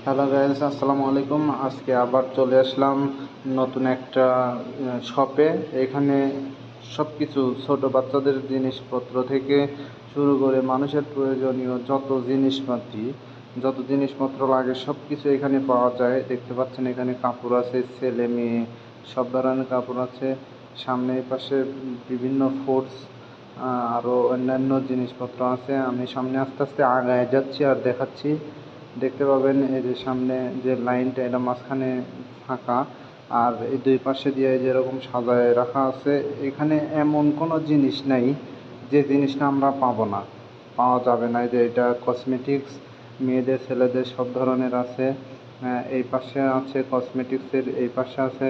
Hello guys, আসসালামু আলাইকুম। আজকে আবার চলে আসলাম নতুন একটা শপে। এখানে সব কিছু ছোট বাচ্চাদের জিনিসপত্র থেকে শুরু করে মানুষের প্রয়োজনীয় যত জিনিসপত্র লাগে সব কিছু এখানে পাওয়া যায়। দেখতে পাচ্ছেন এখানে কাপড় আছে, ছেলে মেয়ে সব ধরনের কাপড় আছে। সামনে পাশে বিভিন্ন ফুডস আরও অন্যান্য জিনিসপত্র আছে। আমি সামনে আস্তে আস্তে আগায় যাচ্ছি আর দেখাচ্ছি। দেখতে পাবেন এই যে সামনে যে লাইনটা, এটা মাঝখানে ফাঁকা, আর এই দুই পাশে দিয়ে যেরকম সাজায় রাখা আছে। এখানে এমন কোনো জিনিস নাই যে জিনিসটা আমরা পাবো না, পাওয়া যাবে না। এই যে এটা কসমেটিক্স, মেয়েদের ছেলেদের সব ধরনের আছে। এই পাশে আছে কসমেটিক্সের, এই পাশে আছে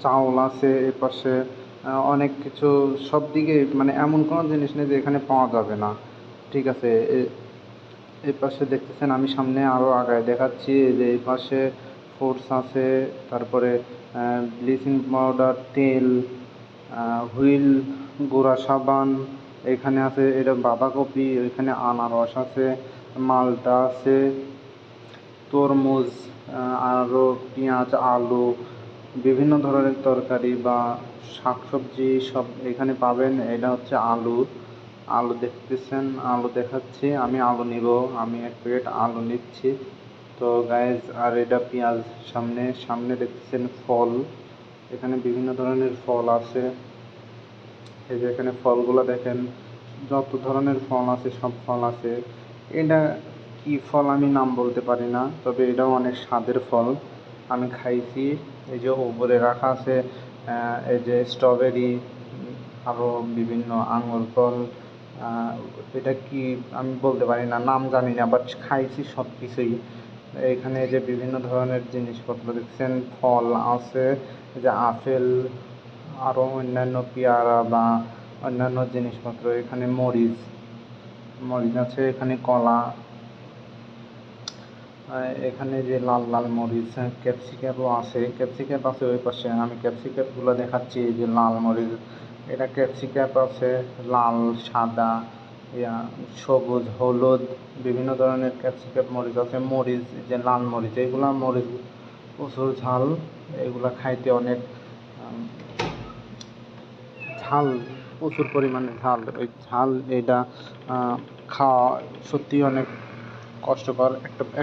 চাউল আছে, এই পাশে অনেক কিছু। সব দিকে মানে এমন কোনো জিনিস নেই যে এখানে পাওয়া যাবে না। ঠিক আছে, এই পাশে দেখতেছেন, আমি সামনে আরও আগায় দেখাচ্ছি। এই যে এই পাশে ফ্রুটস আছে, তারপরে ব্লিচিং পাউডার, তেল, হুইল, গুঁড়া সাবান এখানে আছে। এটা বাঁধাকপি, ওইখানে আনারস আছে, মালটা আছে, তরমুজ, আরও পেঁয়াজ, আলু, বিভিন্ন ধরনের তরকারি বা শাকসবজি সব এখানে পাবেন। এটা হচ্ছে আলু। আলু দেখতেছেন, আলু দেখাচ্ছি, আমি আলু নিব, আমি এক প্যাকেট আলু নিচ্ছি। তো গাইজ, আর এটা পেঁয়াজ। সামনে সামনে দেখতেছেন ফল, এখানে বিভিন্ন ধরনের ফল আছে। এই যে এখানে ফলগুলো দেখেন, যত ধরনের ফল আছে সব ফল আছে। এটা কি ফল আমি নাম বলতে পারি না, তবে এটাও অনেক স্বাদের ফল, আমি খাইছি। এই যে উপরে রাখা আছে এই যে স্ট্রবেরি, আরও বিভিন্ন আঙুর ফল। এটা কি আমি বলতে পারি না, নাম জানি না, বাট খাইছি সব কিছুই। এখানে যে বিভিন্ন ধরনের জিনিসপত্র দেখছেন, ফল আছে, যে আপেল, আরও অন্যান্য পেয়ারা বা অন্যান্য জিনিসপত্র। এখানে মরিচ মরিচ আছে, এখানে কলা, এখানে যে লাল লাল মরিচ, ক্যাপসিকামও আছে, ক্যাপসিকাম আছে ওই পাশে। আমি ক্যাপসিকামগুলো দেখাচ্ছি। এই যে লাল মরিচ, এটা ক্যাপসিকাম আছে, লাল, সাদা, সবুজ, হলুদ, বিভিন্ন ধরনের ক্যাপসিকাম মরিচ আছে। মরিচ, যে লাল মরিচ, এইগুলা মরিচ প্রচুর ঝাল, এগুলা খাইতে অনেক ঝাল, প্রচুর পরিমাণে ঝাল। ওই ঝাল এটা খাওয়া সত্যি অনেক কষ্টকর।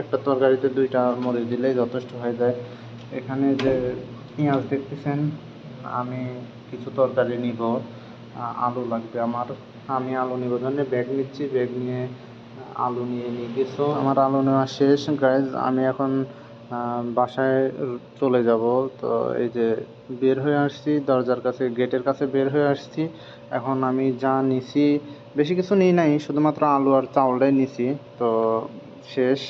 একটা তরকারিতে দুইটা মরিচ দিলেই যথেষ্ট হয়ে যায়। এখানে যে পেঁয়াজ দেখতেছেন, আমি কিছু তরকারি নিব, আলু লাগবে আমার। আমি আলু নিব জন্য ব্যাগ নিচ্ছি, ব্যাগ নিয়ে আলু নিয়ে কিছু। আমার আলু নেওয়া শেষ গাইজ, আমি এখন বাসায় চলে যাব। তো এই যে বের হয়ে আসছি, দরজার কাছে, গেটের কাছে বের হয়ে আসছি। এখন আমি যা নিছি, বেশি কিছু নিই নাই, শুধুমাত্র আলু আর চাউলটাই নিছি। তো শেষ,